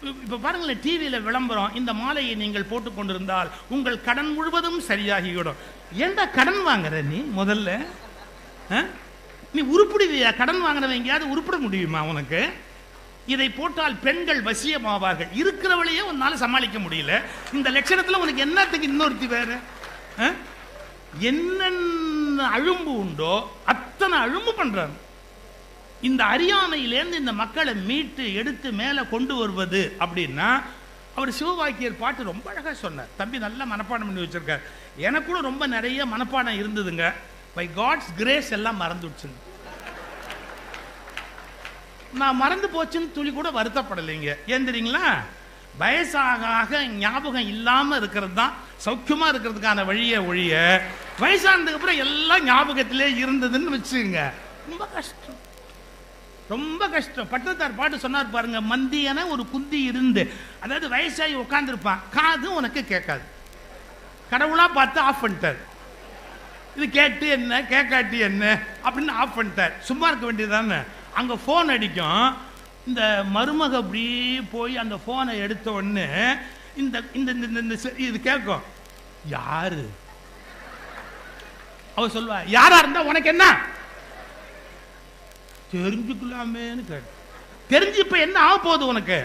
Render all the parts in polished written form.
இப்போ பாருங்களேன், டிவியில் விளம்பரம், இந்த மாலையை நீங்கள் போட்டுக்கொண்டிருந்தால் உங்கள் கடன் முழுவதும் சரியாகிவிடும். ஏன்டா கடன் வாங்குற நீ? முதல்ல நீ உருப்பிடுவியா? கடன் வாங்கினவன் எங்கேயாவது உருப்பிட முடியுமா உனக்கு? இதை போட்டால் பெண்கள் வசியமாவார்கள். இருக்கிறவளையே உன்னால சமாளிக்க முடியல, இந்த லட்சணத்தில் உனக்கு என்னத்துக்கு இன்னொருத்தி வேற? என்னென்ன அழும்பு உண்டோ அத்தனை அழும்பு பண்றாங்க. இந்த அறியாமையிலேருந்து இந்த மக்களை மீட்டு எடுத்து மேலே கொண்டு வருவது அப்படின்னா, அவர் சிவவாக்கியர் பாட்டு ரொம்ப அழகாக சொன்னார். தம்பி நல்லா மனப்பாடம் பண்ணி வச்சிருக்கார். எனக்கு கூட ரொம்ப நிறைய மனப்பாடம் இருந்ததுங்க. பை காட்ஸ் கிரேஸ் எல்லாம் மறந்துடுச்சுங்க. நான் மறந்து போச்சுன்னு துளி கூட வருத்தப்படலைங்க. ஏன் தெரியுங்களா? வயசாக ஞாபகம் இல்லாமல் இருக்கிறது தான் சௌக்கியமாக இருக்கிறதுக்கான வழியை ஒழிய, வயசானதுக்கு அப்புறம் எல்லாம் ஞாபகத்திலே இருந்ததுன்னு வச்சுங்க, ரொம்ப கஷ்டம், ரொம்ப கஷ்டம். பட்டத்தார் பாட்டு சொன்னார் பாருங்க, மந்தியன ஒரு குந்தி இருந்து, அதாவது வயசாகி உட்காந்துருப்பான், காது உனக்கு கேட்காது, கடவுளா பார்த்து ஆஃப் பண்ணிட்டார். இது கேட்டு என்ன கேட்காட்டி என்ன அப்படின்னு ஆஃப் பண்ணிட்டார். சும்மா இருக்க வேண்டியதுதானே. அங்கே ஃபோன் அடிக்கும். இந்த மருமக அப்படி போய் அந்த ஃபோனை எடுத்த உடனே இந்த இந்த இது கேட்கும். யாரு? அவ சொல்வா, யாரா இருந்தா உனக்கு என்ன? தெரிஞ்சுக்கலாமேன்னு கேட்டு. தெரிஞ்சு இப்ப என்ன ஆக போகுது உனக்கு?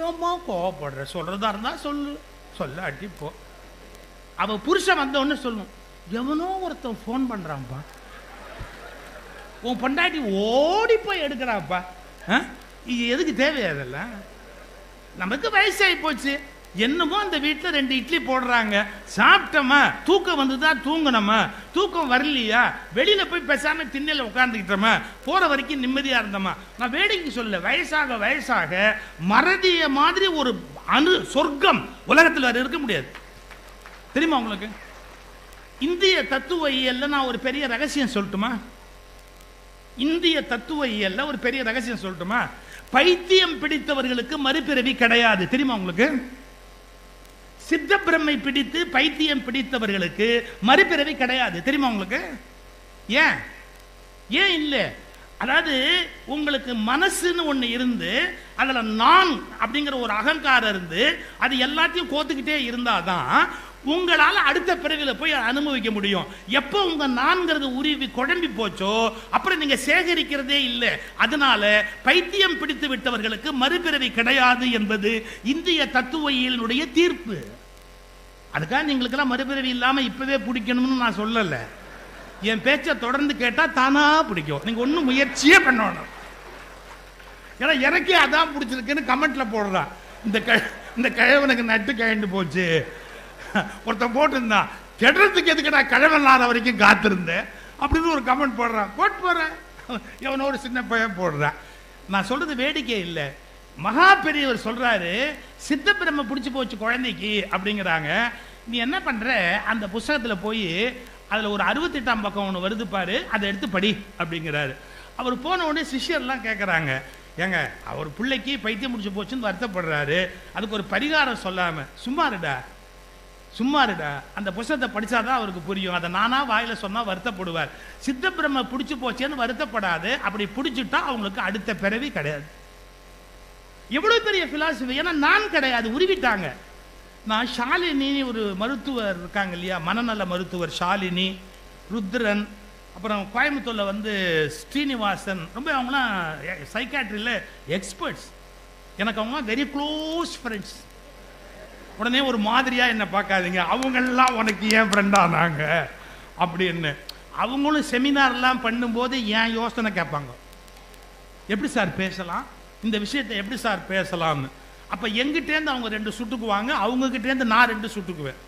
ஏமா கோவப்படுற? சொல்றதா இருந்தா சொல்லு, சொல்லாட்டி போ. அவ புருஷன் வந்த உடனே சொல்லணும், எவனோ ஒருத்தன் ஃபோன் பண்றான்ப்பா, உன் பொண்டாட்டி ஓடி போய் எடுக்கிறாப்பா. இது எதுக்கு தேவையா? அதெல்லாம் நமக்கு வயசாகி போச்சு. என்னமோ அந்த வீட்டில் 2 இட்லி போடுறாங்க, சாப்பிட்டோமா, தூக்கம் வந்துதா தூங்கணுமா, தூக்கம் வரலையா வெளியில போய் பேசாம திண்ணையில் உட்காந்துக்கிட்டோமா, போற வரைக்கும் நிம்மதியா இருந்தோமா. நான் வேடிக்கை சொல்ல, வயசாக வயசாக மறதிய மாதிரி ஒரு சொர்க்கம் உலகத்தில் வேற இருக்க முடியாது. தெரியுமா உங்களுக்கு? இந்திய தத்துவ இயல்ல நான் ஒரு பெரிய ரகசியம் சொல்லட்டுமா? இந்திய தத்துவ இயல்ல ஒரு பெரிய ரகசியம் சொல்லட்டுமா? பைத்தியம் பிடித்தவர்களுக்கு மறுபிறவி கிடையாது. தெரியுமா உங்களுக்கு? சித்த பிரம்மை பிடித்து பைத்தியம் பிடித்தவர்களுக்கு மறுபிறவி கிடையாது. தெரியுமா உங்களுக்கு? ஏன் ஏன் இல்லை? அதாவது உங்களுக்கு மனசுன்னு ஒன்று இருந்து அதில் நான் அப்படிங்கிற ஒரு அகங்காரம் இருந்து அது எல்லாத்தையும் கோத்துக்கிட்டே இருந்தாதான் உங்களால் அடுத்த பிறவியில் போய் அனுபவிக்க முடியும். எப்போ உங்க நான்கிறது உருவி குழம்பி போச்சோ அப்புறம் நீங்க சேகரிக்கிறதே இல்லை. அதனால பைத்தியம் பிடித்து விட்டவர்களுக்கு மறுபிறவி கிடையாது என்பது இந்திய தத்துவயியலினுடைய தீர்ப்பு. அதுக்காக நீங்களுக்கெல்லாம் மறுபிறவி இல்லாமல் இப்பவே பிடிக்கணும்னு நான் சொல்லலை. என் பேச்சை தொடர்ந்து கேட்டால் தானா பிடிக்கும். நீங்க ஒன்றும் முயற்சியே பண்ணணும். ஏன்னா எனக்கே அதான் பிடிச்சிருக்குன்னு கமெண்ட்ல போடுறான். இந்த கிழவனுக்கு நட்டு கழண்டு போச்சு ஒருத்தன் போட்டிருந்தான், கெடுறதுக்கு எதுக்கு நான் கிழவன் நாள வரைக்கும் காத்திருந்தேன் அப்படின்னு ஒரு கமெண்ட் போடுறான். போட்டு போறேன், எவனோ ஒரு சின்ன பையன் போடுறான். நான் சொல்றது வேடிக்கை இல்லை. மகா பெரியவர் சொல்றாரு, சித்த பிரம்ம பிடிச்சி போச்சு குழந்தைக்கு அப்படிங்கிறாங்க. நீ என்ன பண்ற, அந்த புஸ்தகத்துல போய் அதுல ஒரு 68ஆம் பக்கம் ஒன்று வருது பாரு, அதை எடுத்து படி அப்படிங்கிறாரு. அவர் போன உடனே சிஷ்யர்லாம் கேட்குறாங்க, ஏங்க அவர் பிள்ளைக்கு பைத்தியம் முடிச்சு போச்சுன்னு வருத்தப்படுறாரு, அதுக்கு ஒரு பரிகாரம் சொல்லாம சும்மா இருடா, அந்த புஸ்தகத்தை படிச்சாதான் அவருக்கு புரியும். அதை நானா வாயில சொன்னா வருத்தப்படுவார். சித்த பிரம்ம பிடிச்சு போச்சேன்னு வருத்தப்படாது. அப்படி பிடிச்சிட்டா அவங்களுக்கு அடுத்த பிறவி கிடையாது. எவ்வளவு பெரிய பிலாசபி! ஏன்னா நான் கிடையாது, உருவிட்டாங்க. நான் ஷாலினி ஒரு மருத்துவர் இருக்காங்க இல்லையா, மனநல மருத்துவர் ஷாலினி, ருத்ரன், அப்புறம் கோயம்புத்தூர்ல ஸ்ரீனிவாசன், ரொம்ப அவங்களாம் சைக்காட்ரியில் எக்ஸ்பர்ட்ஸ். எனக்கு அவங்க வெரி க்ளோஸ் ஃப்ரெண்ட்ஸ். உடனே ஒரு மாதிரியா என்ன பார்க்காதீங்க, அவங்கெல்லாம் உனக்கு ஏன் ஃப்ரெண்டானாங்க அப்படின்னு. அவங்களும் செமினார்லாம் பண்ணும்போது என் யோசனை கேட்பாங்க, எப்படி சார் பேசலாம், இந்த விஷயத்தை எப்படி சார் பேசலாம்னு. அப்போ எங்கிட்டேருந்து அவங்க 2 சுட்டுக்குவாங்க, அவங்ககிட்டேருந்து நான் 2 சுட்டுக்குவேன்.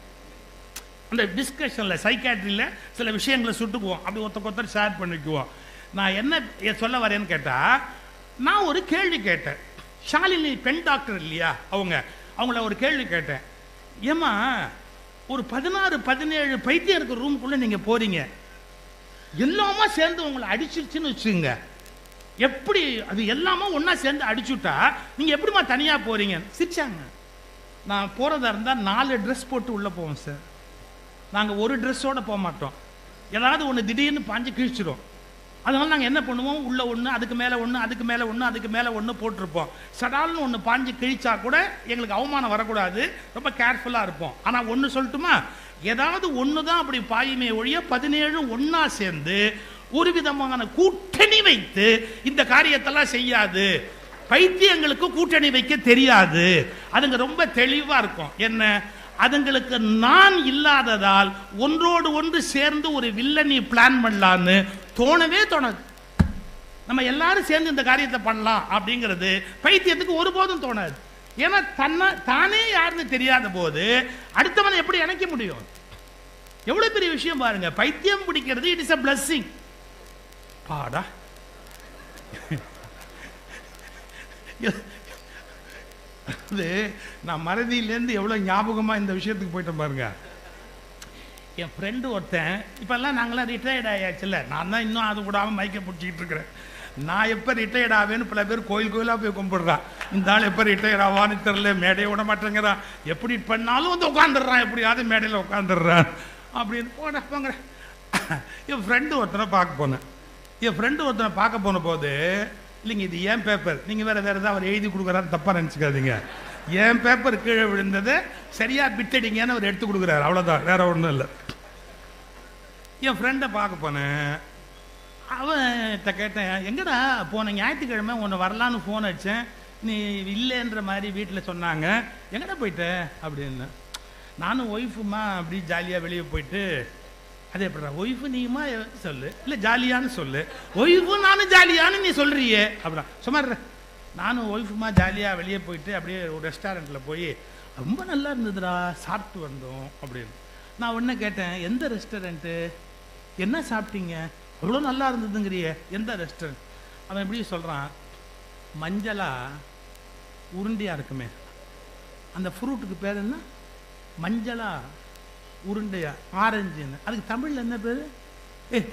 அந்த டிஸ்கஷனில் சைக்காட்ரியில் சில விஷயங்களை சுட்டுக்குவோம், அப்படி ஒருத்தர் ஷேர் பண்ணிக்குவோம். நான் என்ன சொல்ல வரேன்னு கேட்டால், நான் ஒரு கேள்வி கேட்டேன். ஷாலினி பெண் டாக்டர் இல்லையா, அவங்கள ஒரு கேள்வி கேட்டேன். ஏமா ஒரு 16-17 பைத்தியம் இருக்கிற ரூமுக்குள்ளே நீங்கள் போறீங்க, எல்லாமா சேர்ந்து உங்களை அடிச்சிருச்சுன்னு வச்சுங்க, எப்படி அது எல்லாமே ஒன்றா சேர்ந்து அடிச்சுட்டா நீங்கள் எப்படிமா தனியாக போறீங்க? சிரிச்சாங்க. நான் போகிறதா இருந்தால் 4 ட்ரெஸ் போட்டு உள்ளே போவோம் சார், நாங்கள் ஒரு ட்ரெஸ்ஸோடு போக மாட்டோம். ஏதாவது ஒன்று திடீர்னு பாஞ்சு கிழிச்சிடும். அதனால நாங்கள் என்ன பண்ணுவோம், உள்ள ஒன்று, அதுக்கு மேலே ஒன்று, அதுக்கு மேலே ஒன்று, அதுக்கு மேலே ஒன்று போட்டிருப்போம். சடால்னு ஒன்று பாஞ்சு கிழிச்சா கூட எங்களுக்கு அவமானம் வரக்கூடாது, ரொம்ப கேர்ஃபுல்லாக இருப்போம். ஆனால் ஒன்று சொல்லட்டுமா, ஏதாவது ஒன்று தான் அப்படி பாயுமே ஒழிய 17 ஒன்றா சேர்ந்து ஒரு விதமான கூட்டணி வைத்து இந்த காரியத்தெல்லாம் செய்யாது. பைத்தியங்களுக்கு கூட்டணி வைக்க தெரியாது. அதுங்க ரொம்ப தெளிவாக இருக்கும். என்ன, அதுங்களுக்கு நான் இல்லாததால் ஒன்றோடு ஒன்று சேர்ந்து ஒரு வில்லனி பிளான் பண்ணலான்னு தோணவே தோணாது. நம்ம எல்லாரும் சேர்ந்து இந்த காரியத்தை பண்ணலாம் அப்படிங்கிறது பைத்தியத்துக்கு ஒருபோதும் தோணாது. ஏன்னா தானே யாருன்னு தெரியாத போது அடுத்தவனை எப்படி இணைக்க முடியும்? எவ்வளவு பெரிய விஷயம் பாருங்க. பைத்தியம் பிடிக்கிறது இட் இஸ் a blessing. பாடா அது நான் மறதியிலேருந்து எவ்வளோ ஞாபகமாக இந்த விஷயத்துக்கு போயிட்டேன் பாருங்க. என் ஃப்ரெண்டு ஒருத்தன், இப்போல்லாம் நாங்களாம் ரிட்டையர்ட் ஆயாச்சுல்ல, நான் தான் இன்னும் அது கூடாமல் மைக்கை பிடிச்சிக்கிட்டு இருக்கிறேன். நான் எப்போ ரிட்டையர்ட் ஆவேன்னு பல பேர் கோயிலாக போய் கும்பிடுறான். இந்த ஆள் எப்போ ரிட்டையர்ட் ஆவான்னு தெரில, மேடையை விட மாட்டேங்கிறான், எப்படி பண்ணாலும் வந்து உட்காந்துடுறான், எப்படியாவது மேடையில் உட்காந்துடுறான் அப்படின்னு போங்க. என் ஃப்ரெண்டு ஒருத்தனை பார்க்க போன போது, இல்லைங்க இது ஏன் பேப்பர், நீங்கள் வேறு ஏதாவது அவர் எழுதி கொடுக்குறாரு தப்பாக நினச்சிக்காதீங்க, என் பேப்பர் கீழே விழுந்ததை சரியாக பிட்டடிங்கன்னு அவர் எடுத்து கொடுக்குறாரு, அவ்வளோதான், வேற ஒன்றும் இல்லை. என் ஃப்ரெண்டை பார்க்க போனேன். அவன்கிட்ட கேட்டேன், எங்கடா போன ஞாயிற்றுக்கிழமை உன்னை வரலான்னு ஃபோன் அடித்தேன், நீ இல்லைன்ற மாதிரி வீட்டில் சொன்னாங்க, எங்கடா போயிட்ட அப்படின்னு. நானும் ஒய்ஃபுமா அப்படி ஜாலியாக வெளியே போயிட்டு, அதே எப்படா ஒய்ஃபு நீயுமா சொல்லு, இல்லை ஜாலியான்னு சொல்லு, ஒய்ஃபு நானும் ஜாலியான்னு நீ சொல்கிறியே அப்படின்னா சுமார். நானும் ஒய்ஃபுமா ஜாலியாக வெளியே போயிட்டு அப்படியே ஒரு ரெஸ்டாரண்ட்டில் போய் ரொம்ப நல்லா இருந்ததுடா, சாப்பிட்டு வந்தோம் அப்படின்னு. நான் ஒன்று கேட்டேன், எந்த ரெஸ்டாரண்ட்டு, என்ன சாப்பிட்டீங்க, அவ்வளோ நல்லா இருந்ததுங்கிறியே, எந்த ரெஸ்டாரண்ட்? அவன் எப்படி சொல்கிறான், மஞ்சளா உருண்டையாக இருக்குமே அந்த ஃப்ரூட்டுக்கு பேர் என்ன, மஞ்சளா உருண்டையா ஆரஞ்சுன்னு, அதுக்கு தமிழில் என்ன பேர்?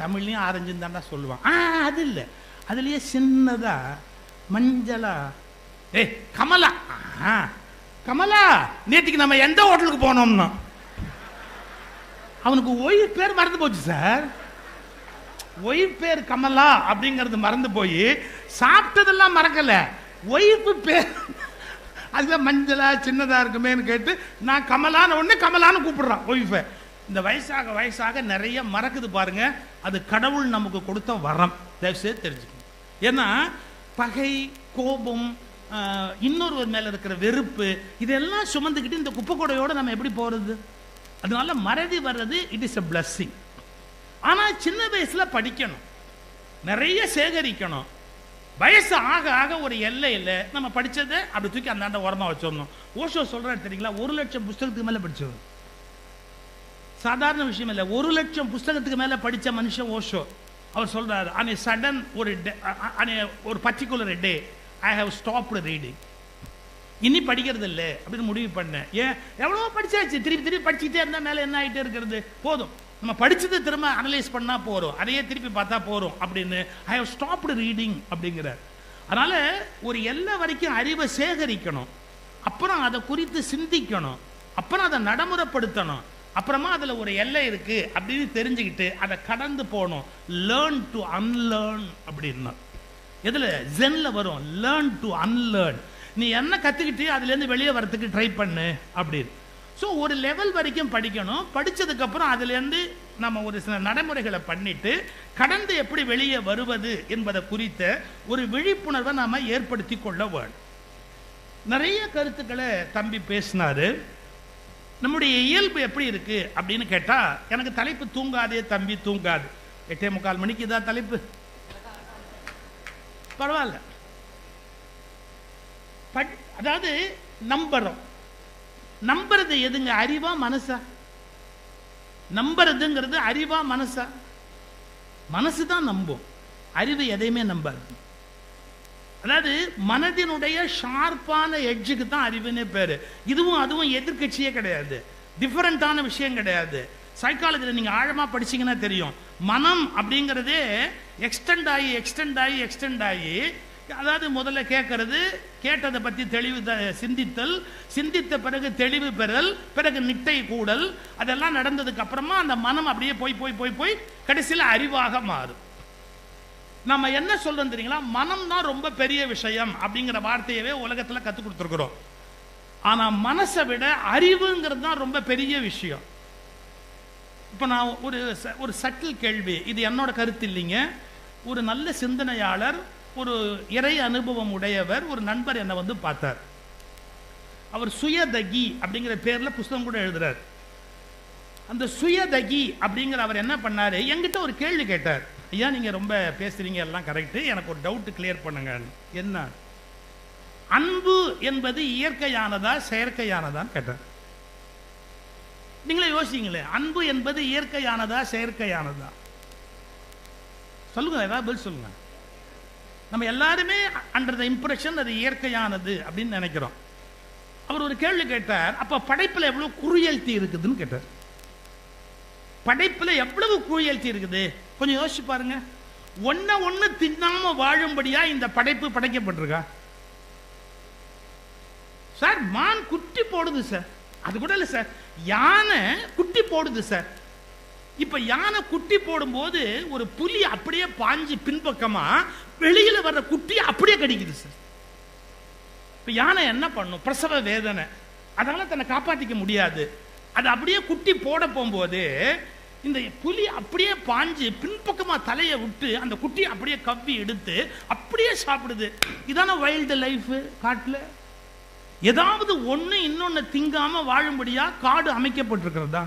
தமிழ்லையும் ஆரஞ்சுன்னு தாண்டா சொல்லுவான். அது இல்லை, அதுலேயே சின்னதா மஞ்சளா, கமலா. கமலா, நேற்றுக்கு நம்ம எந்த ஹோட்டலுக்கு போனோம்னா அவனுக்கு ஒய்ஃப் பேர் மறந்து போச்சு சார். ஒய்ஃப் பேர் கமலா அப்படிங்கிறது மறந்து போய் சாப்பிட்டதெல்லாம் மறக்கல, ஒய்ஃப் பேர் அதுல மஞ்சளா சின்னதா இருக்குமேன்னு கேட்டு நான் கமலான்னு ஒண்ணு கமலான்னு கூப்பிடுறான் ஒய்ஃபை. இந்த வயசாக வயசாக நிறைய மறக்குது பாருங்க. அது கடவுள் நமக்கு கொடுத்த வரம், தயவுசெய்து தெரிஞ்சுக்கணும். ஏன்னா பகை, கோபம், இன்னொருவர் மேல இருக்கிற வெறுப்பு, இதெல்லாம் சுமந்துக்கிட்டு இந்த குப்பை கூடையோட நம்ம எப்படி போறது? அதனால மறதி வர்றது இட் இஸ் a blessing. ஆனா சின்ன வயசுல படிக்கணும், நிறைய சேகரிக்கணும். வயசு ஆக ஆக ஒரு எல்லை இல்லை, நம்ம படிச்சதை அப்படி தூக்கி அந்தாண்ட ஓரமா வச்சிடணும். ஓஷோ சொல்றாரு தெரியுங்களா, 1,00,000 புஸ்தகத்துக்கு மேல படிச்சவர், சாதாரண விஷயம் இல்லை. 1,00,000 புஸ்தகத்துக்கு மேல படிச்ச மனுஷன் ஓஷோ. அவர் சொல்றாரு, on a sudden ஒரு particular day I have stopped reading, இனி படிக்கிறது இல்லை அப்படின்னு முடிவு பண்ணேன். ஏன், எவ்வளோ படிச்சாச்சு, திருப்பி திருப்பி படிச்சுட்டே இருந்தால் மேலே என்ன ஆகிட்டே இருக்கிறது, போதும் நம்ம படிச்சதை திரும்ப அனலைஸ் பண்ணா போறோம், அதையே திருப்பி பார்த்தா போறோம் அப்படின்னு ஐ ஹவ் ஸ்டாப்டு ரீடிங் அப்படிங்கிறார். அதனால ஒரு எல்லை வரைக்கும் அறிவை சேகரிக்கணும், அப்புறம் அதை குறித்து சிந்திக்கணும், அப்புறம் அதை நடைமுறைப்படுத்தணும், அப்புறமா அதில் ஒரு எல்லை இருக்கு அப்படின்னு தெரிஞ்சுக்கிட்டு அதை கடந்து போகணும். லேர்ன் டு அன்லேர்ன் அப்படின்னா எதுல ஜென்ல வரும், லேர்ன் டு அன்லேர்ன். நீ என்ன கற்றுக்கிட்டு அதுலேருந்து வெளியே வரத்துக்கு ட்ரை பண்ணு அப்படின்னு. ஸோ ஒரு லெவல் வரைக்கும் படிக்கணும், படித்ததுக்கப்புறம் அதுலேருந்து நம்ம ஒரு சில நடைமுறைகளை பண்ணிட்டு கடந்து எப்படி வெளியே வருவது என்பதை குறித்த ஒரு விழிப்புணர்வை நாம் ஏற்படுத்தி கொள்ள வேண்டும். நிறைய கருத்துக்களை தம்பி பேசினாரு. நம்முடைய இயல்பு எப்படி இருக்கு அப்படின்னு கேட்டா, எனக்கு தலைப்பு தூங்காதே தம்பி தூங்காது, 8:45 மணிக்கு இதான் தலைப்பு, பரவாயில்ல. அதாவது நம்புறோம், நம்புறது எதுங்க, அறிவா மனசா? நம்புறதுங்கிறது அறிவா மனசா? மனசு தான் நம்பும், அறிவு எதையுமே நம்பாது. அதாவது மனதினுடைய ஷார்ப்பான எட்ஜுக்கு தான் அறிவுன்னே பேரு. இதுவும் அதுவும் எதிர்கட்சியே கிடையாது, டிஃபரெண்டான விஷயம் கிடையாது. சைக்காலஜியில் நீங்க ஆழமா படிச்சீங்கன்னா தெரியும், மனம் அப்படிங்கிறதே எக்ஸ்டெண்ட் ஆகி எக்ஸ்டெண்ட் ஆகி எக்ஸ்டெண்ட் ஆகி, அதாவது முதல்ல கேட்கறது, கேட்டதை பற்றி தெளிவு சிந்தித்தல், சிந்தித்த பிறகு தெளிவு பெறல், பிறகு நிட்டை கூடல், அதெல்லாம் நடந்ததுக்கு அப்புறமா அந்த மனம் அப்படியே போய் போய் போய் போய் கடைசியில் அறிவாக மாறும். நம்ம என்ன சொல்றோம் தெரியுங்களா, மனம் தான் ரொம்ப பெரிய விஷயம் அப்படிங்கிற வார்த்தையவே உலகத்தில் கற்றுக் கொடுத்துருக்குறோம். ஆனால் மனசை விட அறிவுங்கிறது தான் ரொம்ப பெரிய விஷயம். இப்போ நான் ஒரு சட்டில் கேள்வி, இது என்னோட கருத்து இல்லைங்க. ஒரு நல்ல சிந்தனையாளர், ஒரு இறை அனுபவம் உடையவர் ஒரு நண்பர் என்னை வந்து பார்த்தார். அவர் சுயதகி அப்படிங்கிற பேரில் புஸ்தகம் கூட எழுதுறார். அந்த சுயதகி அப்படிங்கிற அவர் என்ன பண்ணார், என்கிட்ட ஒரு கேள்வி கேட்டார். ஐயா, நீங்கள் ரொம்ப பேசுகிறீங்க, எல்லாம் கரெக்டு, எனக்கு ஒரு டவுட்டு கிளியர் பண்ணுங்க. என்ன, அன்பு என்பது இயற்கையானதா செயற்கையானதான்னு கேட்டார். நீங்களே யோசிங்களே, அன்பு என்பது இயற்கையானதா செயற்கையானதா? சொல்லுங்க, ஏதாவது பதில் சொல்லுங்க. நம்ம எல்லாருமே அண்டர் த இம்ப்ரெஷன் அது இயற்கையானது அப்படின்னு நினைக்கிறோம். அவர் ஒரு கேள்வி கேட்டார், அப்ப படைப்புல எவ்வளவு குறுயல்தி இருக்குதுன்னு கேட்டார். படைப்புல எவ்வளவு குறுயல்தி இருக்குது கொஞ்சம் யோசிச்சு பாருங்க. ஒண்ணு தின்னாம வாழும்படியா இந்த படைப்பு படைக்கப்பட்டிருக்கா? சார், மான் குட்டி போடுது சார், அது கூட இல்லை சார், யானை குட்டி போடுது சார். இப்ப யானை குட்டி போடும்போது ஒரு புலி அப்படியே பாஞ்சு பின்பக்கமா வெளியில வர்ற குட்டி அப்படியே கடிக்குது சார். இப்ப யானை என்ன பண்ணும், பிரசவ வேதனை, அதனால தன்னை காப்பாற்றிக்க முடியாது, அது அப்படியே குட்டி போட போகும்போது இந்த புலி அப்படியே பாஞ்சு பின்பக்கமா தலையை விட்டு அந்த குட்டி அப்படியே கவ்வி எடுத்து அப்படியே சாப்பிடுது. இதான வைல்டு லைஃப். காட்டுல ஏதாவது ஒண்ணு இன்னொன்னு திங்காம வாழும்படியா காடு அமைக்கப்பட்டிருக்கிறதா?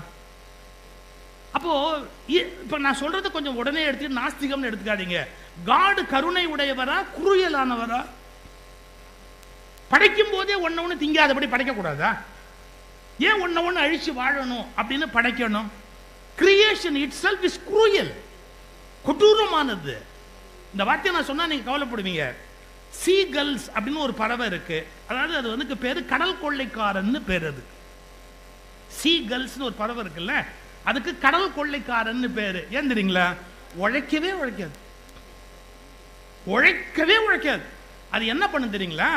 அப்போ இப்ப நான் சொல்றது கொஞ்சம் உடனே எடுத்து நாஸ்திகம்னு எடுத்துக்காதீங்க. காடு கருணை உடையவரா குறுயலானவரா? படைக்கும் போதே ஒண்ணு திங்காதபடி படைக்க கூடாதா? ஏன் ஒண்ணு அழிச்சு வாழணும் அப்படின்னு படைக்கணும்? Creation itself is cruel, கொடூரமானது. இந்த வார்த்தையை நான் சொன்னா நீங்க கவலைப்படுவீங்க. சீகல்ஸ் அப்படின்னு ஒரு பறவை இருக்கு, அதாவது அது வந்து பேரு கடல் கொள்ளைக்காரன்னு பேரு. அது சீகல்ஸ் ஒரு பறவை இருக்குல்ல, அதுக்கு கடல் கொள்ளைக்காரன்னு பேரு. ஏன் தெரியுங்களா? உழைக்கவே உழைக்காது, உழைக்கவே உழைக்காது. அது என்ன பண்ணு தெரியுங்களா?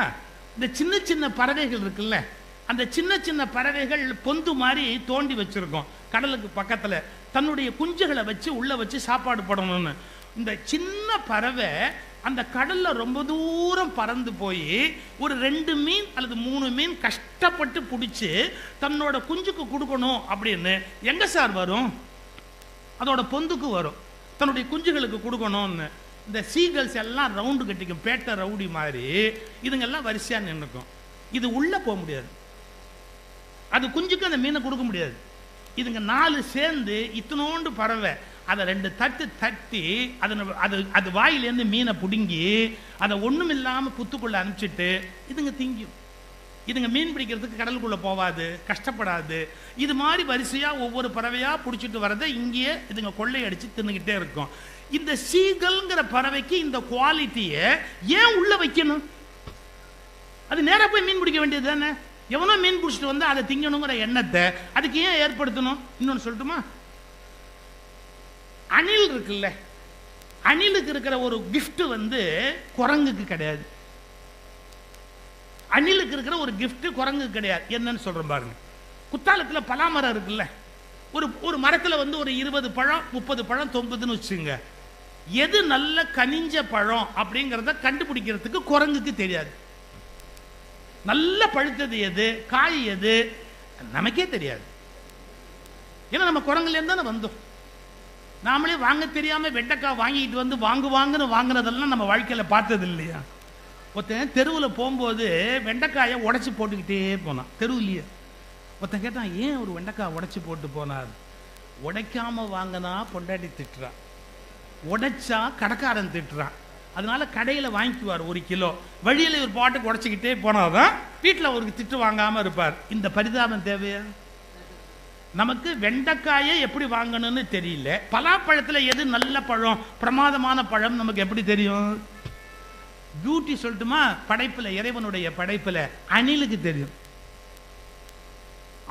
இந்த சின்ன சின்ன பறவைகள் இருக்குல்ல, அந்த சின்ன சின்ன பறவைகள் பொந்து மாதிரி தோண்டி வச்சிருக்கோம் கடலுக்கு பக்கத்துல, தன்னுடைய குஞ்சுகளை வச்சு உள்ள வச்சு சாப்பாடு போடணும்னு. இந்த சின்ன பறவை அந்த கடல்ல ரொம்ப தூரம் பறந்து போய் ஒரு 2 மீன் அல்லது 3 மீன் கஷ்டப்பட்டு பிடிச்சு தன்னோட குஞ்சுக்கு கொடுக்கணும் அப்படின்னு எங்க சார் வரும்? அதோட பொந்துக்கு வரும், தன்னுடைய குஞ்சுகளுக்கு கொடுக்கணும்னு. இந்த சீகல்ஸ் எல்லாம் ரவுண்டு கட்டிக்கும், பேட்டை ரவுடி மாதிரி. இதுங்கெல்லாம் வரிசையா நின்றுக்கும். இது உள்ள போக முடியாது, அது குஞ்சுக்கு அந்த மீனை கொடுக்க முடியாது. இதுங்க 4 சேர்ந்து இத்தனோண்டு பறவை அதை 2 தட்டு தட்டி அது வாயிலேருந்து மீனை பிடுங்கி அதை ஒண்ணும் இல்லாம புத்துக்குள்ள அனுப்பிச்சிட்டு இதுங்க திங்கும். இதுங்க மீன் பிடிக்கிறதுக்கு கடலுக்குள்ள போவாது, கஷ்டப்படாது. இது மாதிரி வரிசையா ஒவ்வொரு பறவையா பிடிச்சிட்டு வரதை இங்கேயே இதுங்க கொள்ளையடிச்சு தின்னுகிட்டே இருக்கும். இந்த சீகல்ங்கிற பறவைக்கு இந்த குவாலிட்டியை ஏன் உள்ள வைக்கணும்? அது நேரா போய் மீன் பிடிக்க வேண்டியது தானே. எவனோ மீன் பிடிச்சிட்டு வந்து அதை திங்கணுங்கிற எண்ணத்தை அதுக்கு ஏன் ஏற்படுத்தணும்? இன்னொன்னு சொல்லட்டுமா? அணில் இருக்குல்ல, அணிலுக்கு இருக்கிற ஒரு கிஃப்ட் வந்து குரங்குக்கு கிடையாது. அணிலுக்கு இருக்கிற ஒரு கிஃப்ட் குரங்குக்கு கிடையாது. என்னன்னு சொல்றேன் பாருங்க. குத்தாலத்துல பலாமரம் இருக்குல்ல, ஒரு மரத்துல வந்து ஒரு 20 பழம் 30 பழம் தொங்குதுன்னு வச்சுங்க. எது நல்ல கனிஞ்ச பழம் அப்படிங்கிறத கண்டுபிடிக்கிறதுக்கு குரங்குக்கு தெரியாது. நல்ல பழுத்தது எது, காய் எது நமக்கே தெரியாது. ஏன்னா நம்ம குரங்குல இருந்து தானே வந்தோம். நாமளே வாங்க தெரியாம வெண்டைக்காய் வாங்கிட்டு வந்து வாங்குன்னு வாங்குனதெல்லாம் நம்ம வாழ்க்கையில பார்த்தது இல்லையா? ஒருத்தன் தெருவில் போகும்போது வெண்டைக்காயை உடைச்சி போட்டுக்கிட்டே போனான் தெருவுலையே. ஒருத்தன் கேட்டான், ஏன் ஒரு வெண்டைக்காய் உடைச்சி போட்டு போனார்? உடைக்காம வாங்கினா பொண்டாட்டி திட்டுறான், உடைச்சா கடைக்காரன் திட்டுறான். அதனால கடையில் வாங்கிக்குவார் 1 கிலோ. வழியில் ஒரு பாட்டுக்கு உடைச்சிக்கிட்டே போனாதான் வீட்டில் அவருக்கு திட்டு வாங்காம இருப்பார். இந்த பரிதாபம் தேவையா? நமக்கு வெண்டைக்காயை எப்படி வாங்கணும்னு தெரியல, பலாப்பழத்தில் எது நல்ல பழம் பிரமாதமான பழம் நமக்கு எப்படி தெரியும்? பியூட்டி சொல்லட்டுமா? படைப்புல, இறைவனுடைய படைப்புல அணிலுக்கு தெரியும்.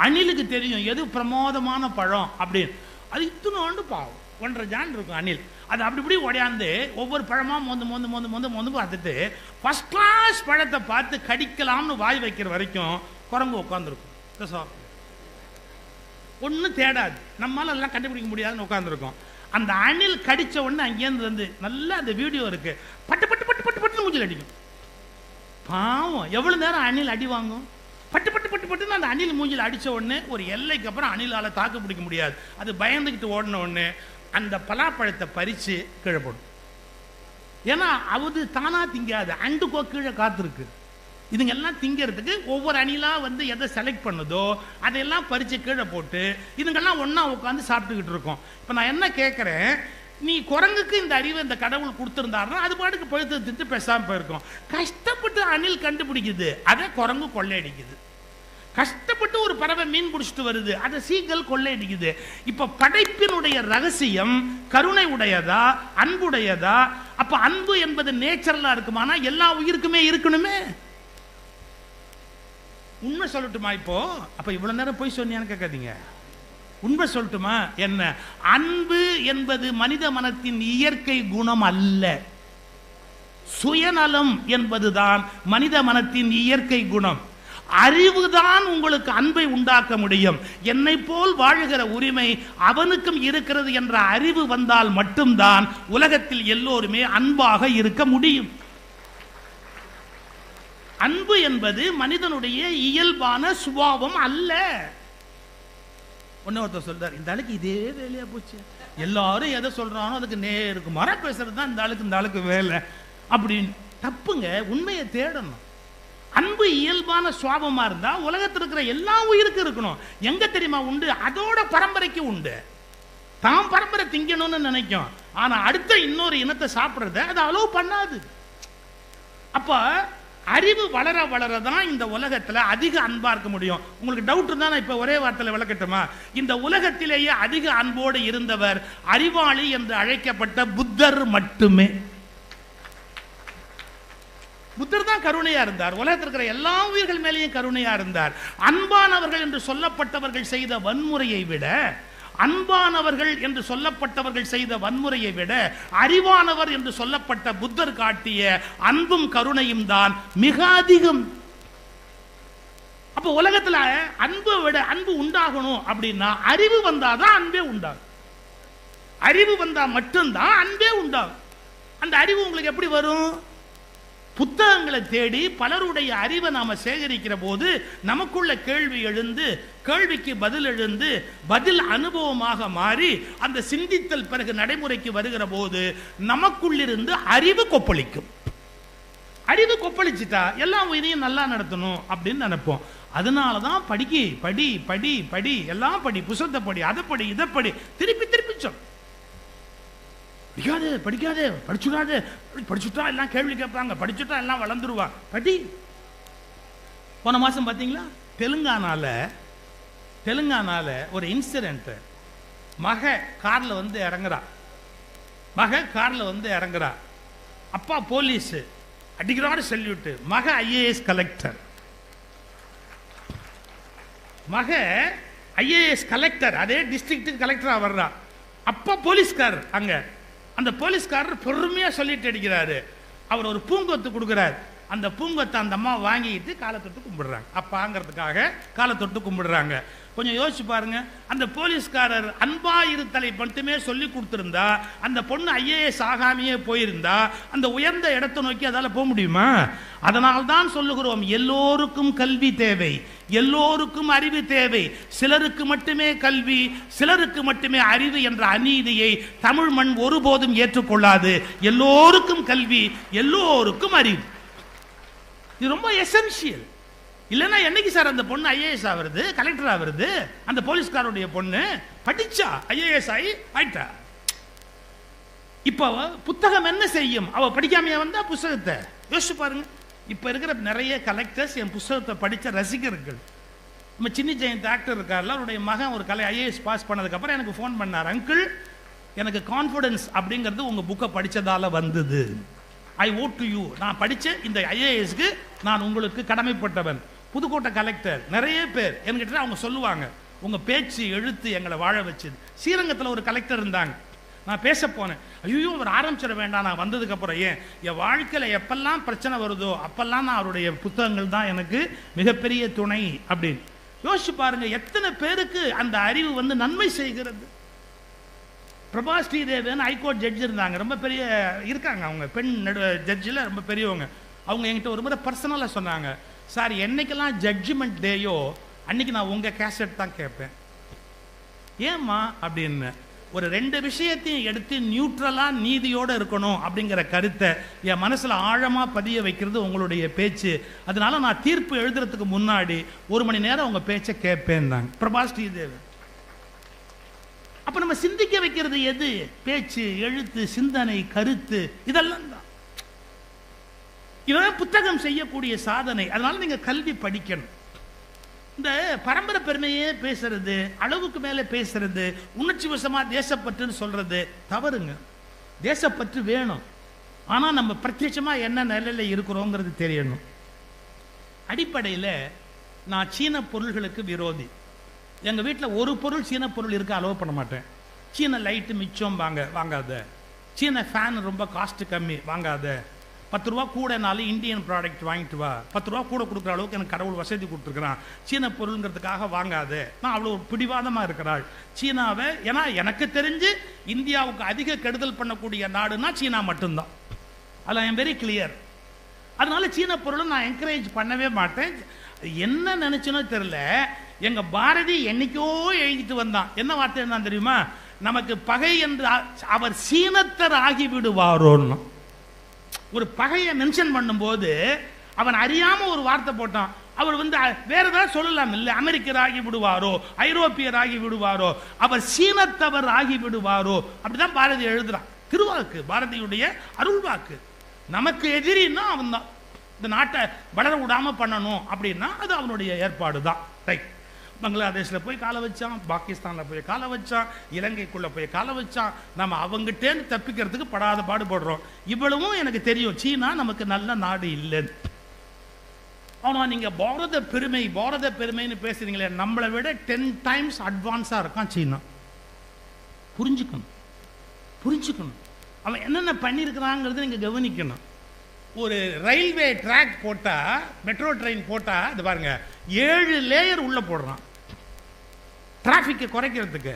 அணிலுக்கு தெரியும் எது பிரமாதமான பழம் அப்படின்னு. அது இத்தனோண்டு பாவம் 1.5 ஜான் இருக்கும் அணில். அது அப்படி இப்படி உடையாந்து ஒவ்வொரு பழமா மொந்து பார்த்துட்டு ஃபர்ஸ்ட் கிளாஸ் பழத்தை பார்த்து கடிக்கலாம்னு வாய் வைக்கிற வரைக்கும் குரங்கு உட்காந்துருக்கும். ஒன்றும் தேடாது, நம்மளால எல்லாம் கண்டுபிடிக்க முடியாதுன்னு உட்காந்துருக்கோம். அந்த அணில் கடிச்ச உடனே அங்கேருந்து வந்து நல்லா அந்த வீடியோ இருக்கு, பட்டு பட்டு பட்டு பட்டு பட்டு மூஞ்சில் அடிக்கும். பாவம் எவ்வளவு நேரம் அணில் அடி வாங்கும்? பட்டு பட்டு பட்டு பட்டுன்னு அந்த அணில் மூஞ்சில் அடிச்ச உடனே ஒரு எல்லைக்கு அப்புறம் அணிலால தாக்கு பிடிக்க முடியாது. அது பயந்துக்கிட்டு ஓடின உடனே அந்த பலாப்பழத்தை பறிச்சு கீழே போடும். ஏன்னா அது தானா திங்காது, அண்டுக்கோ கீழே காத்திருக்கு. இதுங்க எல்லாம் திங்கிறதுக்கு ஒவ்வொரு அணிலா வந்து எதை செலக்ட் பண்ணுதோ அதையெல்லாம் பறிச்சு கீழே போட்டு இதுங்கெல்லாம் ஒன்னா உட்காந்து சாப்பிட்டுக்கிட்டு இருக்கோம். இப்போ நான் என்ன கேட்குறேன், நீ குரங்குக்கு இந்த அறிவை இந்த கடவுள் கொடுத்துருந்தாருன்னா அது பாட்டுக்கு பழுத்து திட்டு பேசாம போயிருக்கும். கஷ்டப்பட்டு அணில் கண்டுபிடிக்குது, அதை குரங்கு கொள்ளையடிக்குது. கஷ்டப்பட்டு ஒரு பறவை மீன் பிடிச்சிட்டு வருது, அதை சீகல் கொள்ளையடிக்குது. இப்ப படைப்பினுடைய ரகசியம் கருணை உடையதா அன்புடையதா? அப்ப அன்பு என்பது நேச்சுரலா இருக்குமானா எல்லா உயிருக்குமே இருக்கணுமே. உண்மை சொல்லட்டுமா? இப்போ அப்ப இவ்வளவு நேரம் போய் சொன்னியான்னு கேட்காதீங்க, உண்மை சொல்லட்டுமா? என்ன, அன்பு என்பது மனித மனத்தின் இயற்கை குணம் அல்ல. சுயநலம் என்பதுதான் மனித மனத்தின் இயற்கை குணம். அறிவுதான் உங்களுக்கு அன்பை உண்டாக்க முடியும். என்னை போல் வாழுகிற உரிமை அவனுக்கும் இருக்கிறது என்ற அறிவு வந்தால் மட்டும்தான் உலகத்தில் எல்லோருமே அன்பாக இருக்க முடியும். அன்பு என்பது மனிதனுடைய இயல்பான சுபாவம் அல்ல. ஒருத்தர் சொல்றார், இந்த ஆளுக்கு இதே வேலையா போச்சு, எல்லாரும் எதை சொல்றானோ அதுக்கு நேருக்கு மர பேசுறது தான் இந்த ஆளுக்கு வேலை அப்படின்னு. தப்புங்க, உண்மையை தேடணும். அன்பு இயல்பான சுவாபமா இருந்தா உலகத்தில் இருக்கிற எல்லா உயிருக்கும் இருக்கணும். எங்க தெரியுமா உண்டு? அதோட பரம்பரைக்கு உண்டு. தாம் பரம்பரை திங்கணும்னு நினைக்கும், ஆனா அடுத்த இன்னொரு இனத்தை சாப்பிடுறத அது அலோவ் பண்ணாது. அப்ப அறிவு வளர வளரதான் இந்த உலகத்துல அதிக அன்பா இருக்க முடியும். உங்களுக்கு டவுட் இருந்தா நான் இப்ப ஒரே வார்த்தையில விளக்கட்டுமா? இந்த உலகத்திலேயே அதிக அன்போடு இருந்தவர் அறிவாளி என்று அழைக்கப்பட்ட புத்தர் மட்டுமே. புத்தர் தான் கருணையா இருந்தார், உலகத்தில் இருக்கிற எல்லா உயிர்கள் மேலேயும் கருணையா இருந்தார். அன்பானவர்கள் என்று சொல்லப்பட்டவர்கள் செய்த வன்முறையை விட, அன்பானவர்கள் என்று சொல்லப்பட்டவர்கள் செய்த வன்முறையை விட அறிவானவர் என்று சொல்லப்பட்ட புத்தர் காட்டிய அன்பும் கருணையும் தான் மிக அதிகம். அப்ப உலகத்துல அன்பை விட அன்பு உண்டாகணும் அப்படின்னா அறிவு வந்தாதான் அன்பே உண்டாகும். அறிவு வந்தா மட்டும்தான் அன்பே உண்டாகும். அந்த அறிவு உங்களுக்கு எப்படி வரும்? புத்தகங்களை தேடி பலருடைய அறிவை நாம சேகரிக்கிற போது நமக்குள்ள கேள்வி எழுந்து, கேள்விக்கு பதில் எழுந்து, பதில் அனுபவமாக மாறி அந்த சிந்தித்தல் பிறகு நடைமுறைக்கு வருகிற போது நமக்குள்ளிருந்து அறிவு கொப்பளிக்கும். அறிவு கொப்பளிச்சுட்டா எல்லா உயிரையும் நல்லா நடத்தணும் அப்படின்னு நினைப்போம். அதனாலதான் படி படி படி படி எல்லாம் படி, புத்தகத்தை படி, அதை படி, இதை படி, திருப்பி திருப்பி சொல். படிக்காது படிக்காது, படிச்சுடாது, படிச்சுட்டா எல்லாம் கேள்வி கேட்பாங்க, படிச்சுட்டா எல்லாம் வளர்ந்துருவா, படி. போன மாசம் பாத்தீங்களா தெலுங்கானால ஒரு இன்சிடென்ட். மக கார்ல வந்து இறங்குறா, அப்பா போலீஸ் அடிக்கிறாரு சல்யூட். மக ஐஏஎஸ் கலெக்டர், அதே டிஸ்ட்ரிக்ட் கலெக்டரா வர்றா. அப்பா போலீஸ்காரர் அங்க, அந்த போலீஸ்காரர் பொறுமையா சொல்லிட்டு அடிக்கிறாரு. அவர் ஒரு பூங்கொத்து கொடுக்கிறார். அந்த பூங்கொத்தை அந்த அம்மா வாங்கிட்டு காலை தொட்டு கும்பிடுறாங்க. அப்பாங்கிறதுக்காக காலை தொட்டு கும்பிடுறாங்க. கொஞ்சம் யோசிச்சு பாருங்க, அந்த போலீஸ்காரர் அன்பா இருத்தலை மட்டுமே சொல்லி கொடுத்திருந்தா, அந்த பொண்ணு ஐஏஎஸ் ஆகாமையே போயிருந்தா அந்த உயர்ந்த இடத்தை நோக்கி அதால போக முடியுமா? அதனால்தான் சொல்லுகிறோம், எல்லோருக்கும் கல்வி தேவை, எல்லோருக்கும் அறிவு தேவை. சிலருக்கு மட்டுமே கல்வி, சிலருக்கு மட்டுமே அறிவு என்ற அநீதியை தமிழ் மண் ஒருபோதும் ஏற்றுக்கொள்ளாது. எல்லோருக்கும் கல்வி, எல்லோருக்கும் அறிவு, இது ரொம்ப எசென்சியல். இல்லைன்னா என்னைக்கு சார் அந்த பொண்ணு ஐஏஎஸ் ஆகுறது, கலெக்டர் ஆகுறது? அந்த போலீஸ்காரருடைய பொண்ணு படிச்சா ஐஏஎஸ் ஆயிட்டா. இப்போ புத்தகம் என்ன செய்யும்? அவ படிக்காமையா வந்தா புத்தகத்தை? யோசிச்சு பாருங்க. இப்ப இருக்கிற நிறைய கலெக்டர்ஸ் என் புத்தகத்தை படிச்ச ரசிகர்கள். நம்ம சின்ன ஜெயந்த் ஆக்டர் இருக்கார்ல, அவருடைய மகன் ஒரு ஐஏஎஸ் பாஸ் பண்ணதுக்கு அப்புறம் எனக்கு ஃபோன் பண்ணார், அங்கிள் எனக்கு கான்ஃபிடன்ஸ் அப்படிங்கிறது உங்க புக்கை படிச்சதால வந்தது. ஐ ஓட் டு யூ, நான் படிச்ச இந்த ஐஏஎஸ்க்கு நான் உங்களுக்கு கடமைப்பட்டவன். புதுக்கோட்டை கலெக்டர் நிறைய பேர் என்கிட்ட அவங்க சொல்லுவாங்க, உங்க பேச்சு எழுத்து எங்களை வாழ வச்சது. ஸ்ரீரங்கத்தில் ஒரு கலெக்டர் இருந்தாங்க, நான் பேச போனேன். ஐயோ அவர் ஆரம்பிச்சிட வேண்டாம், நான் வந்ததுக்கு அப்புறம் என் வாழ்க்கையில் எப்பெல்லாம் பிரச்சனை வருதோ அப்பெல்லாம் நான் அவருடைய புத்தகங்கள் தான் எனக்கு மிகப்பெரிய துணை அப்படின்னு. யோசிச்சு பாருங்க, எத்தனை பேருக்கு அந்த அறிவு வந்து நன்மை செய்கிறது. பிரபா ஸ்ரீதேவன் ஹைகோர்ட் ஜட்ஜ் இருந்தாங்க, ரொம்ப பெரிய இருக்காங்க, அவங்க பெண் ஜட்ஜில் ரொம்ப பெரியவங்க. அவங்க என்கிட்ட ஒரு முறை பர்சனலாக சொன்னாங்க, சார் என்னைக்கெல்லாம் ஜட்ஜ்மெண்ட் டேயோ அன்னைக்கு நான் உங்கள் கேசட் தான் கேட்பேன். ஏம்மா அப்படின்னு, ஒரு 2 விஷயத்தையும் எடுத்து நியூட்ரலாக நீதியோடு இருக்கணும் அப்படிங்கிற கருத்தை என் மனசில் ஆழமாக பதிய வைக்கிறது உங்களுடைய பேச்சு. அதனால நான் தீர்ப்பு எழுதுறதுக்கு முன்னாடி 1 மணி நேரம் உங்கள் பேச்சை கேட்பேன் தாங்க பிரபா ஸ்ரீதேவன். அப்ப நம்ம சிந்திக்க வைக்கிறது எது? பேச்சு, எழுத்து, சிந்தனை, கருத்து, இதெல்லாம் தான். இதெல்லாம் புத்தகம் செய்யக்கூடிய சாதனை. அதனால நீங்க கல்வி படிக்கணும். இந்த பரம்பரை பெருமையே பேசுறது, அளவுக்கு மேல பேசுறது, உணர்ச்சி வசமா தேசப்பற்றுன்னு சொல்றது தவறுங்க. தேசப்பற்று வேணும், ஆனா நம்ம பிரத்யட்சமா என்ன நிலையில இருக்கிறோங்கிறது தெரியணும். அடிப்படையில் நான் சீன பொருள்களுக்கு விரோதி. எங்கள் வீட்டில் ஒரு பொருள் சீன பொருள் இருக்க அலோவ் பண்ண மாட்டேன். சீன லைட்டு மிச்சம் வாங்காத, சீன ஃபேன் ரொம்ப காஸ்ட் கம்மி வாங்காத, 10 ரூபா கூடனாலும் இந்தியன் ப்ராடக்ட் வாங்கிட்டு வா, 10 ரூபா கூட கொடுக்குற அளவுக்கு எனக்கு கடவுள் வசதி கொடுத்துருக்குறான், சீன பொருளுங்கிறதுக்காக வாங்காத. நான் அவ்வளோ பிடிவாதமாக இருக்கிறாள் சீனாவை. ஏன்னா எனக்கு தெரிஞ்சு இந்தியாவுக்கு அதிக கெடுதல் பண்ணக்கூடிய நாடுனா சீனா மட்டும்தான். அதில் ஐ எம் வெரி கிளியர். அதனால சீன பொருளை நான் என்கரேஜ் பண்ணவே மாட்டேன். என்ன நினைச்சுனோ தெரியல, எங்க பாரதி என்னைக்கோ எழுதிட்டு வந்தான். என்ன வார்த்தை என்ன தெரியுமா? நமக்கு பகை என்று அவர் சீனத்தர் ஆகி விடுவாரோன்னு. ஒரு பகையை மென்ஷன் பண்ணும்போது அவன் அறியாம ஒரு வார்த்தை போட்டான். அவர் வேற ஏதாவது சொல்லலாம் இல்ல, அமெரிக்கர் ஆகி விடுவாரோ, ஐரோப்பியர் ஆகி விடுவாரோ, அவர் சீனத்தவர் ஆகி விடுவாரோ, அப்படிதான் பாரதி எழுதுறான். திருவாக்கு, பாரதியுடைய அருள்வாக்கு. நமக்கு எதிரின்னா அவன் தான். இந்த நாட்டை வளர விடாம பண்ணணும் அப்படின்னா அது அவனுடைய ஏற்பாடு தான். ரைட். பங்களாதேஷில் போய் காலை வச்சான், பாகிஸ்தானில் போய் காலை வச்சான், இலங்கைக்குள்ளே போய் காலை வச்சான். நம்ம அவங்ககிட்டேன்னு தப்பிக்கிறதுக்கு படாத பாடுபடுறோம். இவ்வளவும் எனக்கு தெரியும், சீனா நமக்கு நல்ல நாடு இல்லைன்னு. ஆனால் நீங்கள் பாரத பெருமைன்னு பேசுறீங்களே, நம்மளை விட 10 டைம்ஸ் அட்வான்ஸாக இருக்கான் சீனா. புரிஞ்சுக்கணும் அவன் என்னென்ன பண்ணியிருக்கிறாங்கிறது நீங்கள் கவனிக்கணும். ஒரு ரயில்வே ட்ராக் போட்டால், மெட்ரோ ட்ரெயின் போட்டால், இது பாருங்க 7 லேயர் உள்ள போடுறான். டிராஃபிக்கை குறைக்கிறதுக்கு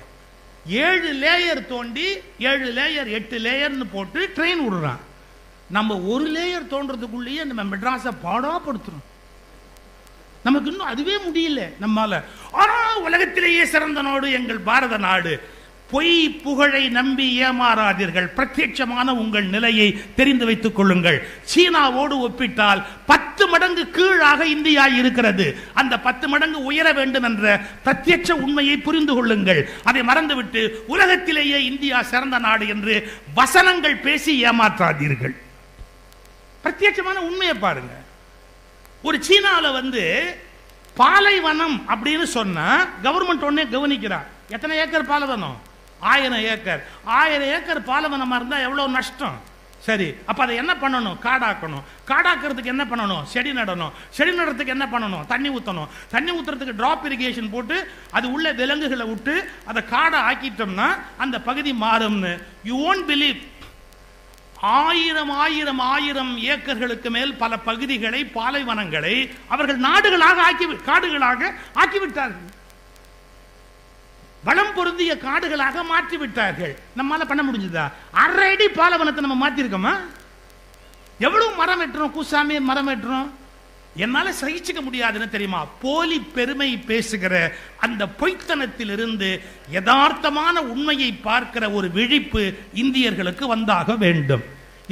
7 லேயர் தோண்டி 7 லேயர் 8 லேயர்னு போட்டு ட்ரெயின் விடுறான். நம்ம ஒரு லேயர் தோன்றதுக்குள்ளேயே நம்ம மெட்ராஸை பாடாப்படுத்துறோம். நமக்கு இன்னும் அதுவே முடியல நம்மால. ஆனா உலகத்திலேயே சிறந்த நாடு எங்கள் பாரத நாடு. பொய் புகழை நம்பி ஏமாறாதீர்கள். பிரத்யட்சமான உங்கள் நிலையை தெரிந்து வைத்துக் கொள்ளுங்கள். சீனாவோடு ஒப்பிட்டால் 10 மடங்கு கீழாக இந்தியா இருக்கிறது. அந்த 10 மடங்கு உயர வேண்டும் என்ற பிரத்யட்ச உண்மையை புரிந்து கொள்ளுங்கள். அதை மறந்துவிட்டு உலகத்திலேயே இந்தியா சிறந்த நாடு என்று வசனங்கள் பேசி ஏமாற்றாதீர்கள். பிரத்யட்சமான உண்மையை பாருங்க. ஒரு சீனாவில் பாலைவனம் அப்படின்னு சொன்னா கவர்மெண்ட் ஒன்னே கவனிக்கிறார். எத்தனை ஏக்கர் பாலைவனம்? 1000 ஏக்கர். 1000 ஏக்கர் பாலைவனமா இருந்தா எவ்வளவு நஷ்டம்? சரி, அப்ப அதை என்ன பண்ணணும்? காடாக்கணும். காடாக்குறதுக்கு என்ன பண்ணணும்? செடி நடணும். செடி நடுறதுக்கு என்ன பண்ணணும்? தண்ணி ஊற்றணும். தண்ணி ஊற்றுறதுக்கு டிராப் இரிகேஷன் போட்டு அது உள்ள விலங்குகளை விட்டு அதை காடை ஆக்கிட்டோம்னா அந்த பகுதி மாறும்னு. யூ ஓன்ட் பிலீவ், 1000 ஏக்கர்களுக்கு மேல் பல பகுதிகளை, பாலைவனங்களை அவர்கள் நாடுகளாக காடுகளாக ஆக்கிவிட்டார்கள். வளம் பொருந்திய காடுகளாக மாற்றிவிட்டார்கள். நம்மால பண்ண முடிஞ்சதா? 1/2 அடி பாலைவனத்தை நம்ம மாத்திருக்கோமா? எவ்வளவு மரம் வெட்டுறோம், கூசாமி மரம் வெட்டுறோம். என்னால சகிச்சுக்க முடியாதுன்னு தெரியுமா? போலி பெருமை பேசுகிற அந்த பொய்த்தனத்தில் இருந்து யதார்த்தமான உண்மையை பார்க்கிற ஒரு விழிப்பு இந்தியர்களுக்கு வந்தாக வேண்டும்.